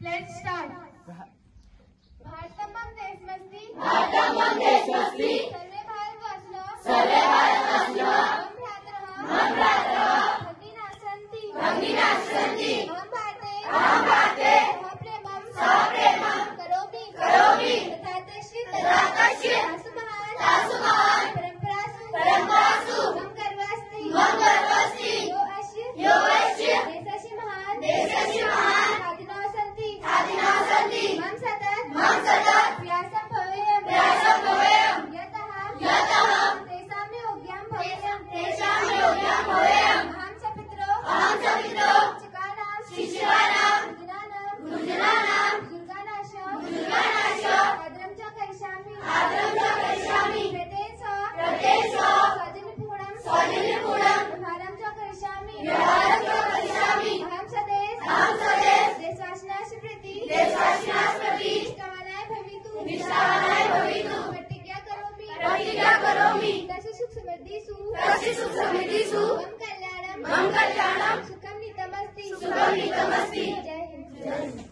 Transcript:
Let's start. भारतमं देशमस्ति सर्वे भारतवासिनो मम भ्रातरः भगिनीः सन्ति अहं भारते सप्रेमं करोमि तथा तस्य तासु महान् परम्परासु मम गर्वस्ति यो अस्य देशस्य महान् साधिनः सन्ति मम सतत व्यासं भवेयम् यतः तेषां योग्यं भवेयम् अहं च पितरो शिक्षकानां गुरुजनानां दुर्गानाश भद्रं च करिष्यामि प्रत्येन स्वजनपूर्णं व्यवहारं च करिष्यामि अहं स्वदेश देशवासिनः प्रति निष्ठावानाय भवितु प्रतिज्ञा करोमि तस्य सुख समृद्धिषु मम कल्याणं सुखं नीतमस्ति। जय हिंद।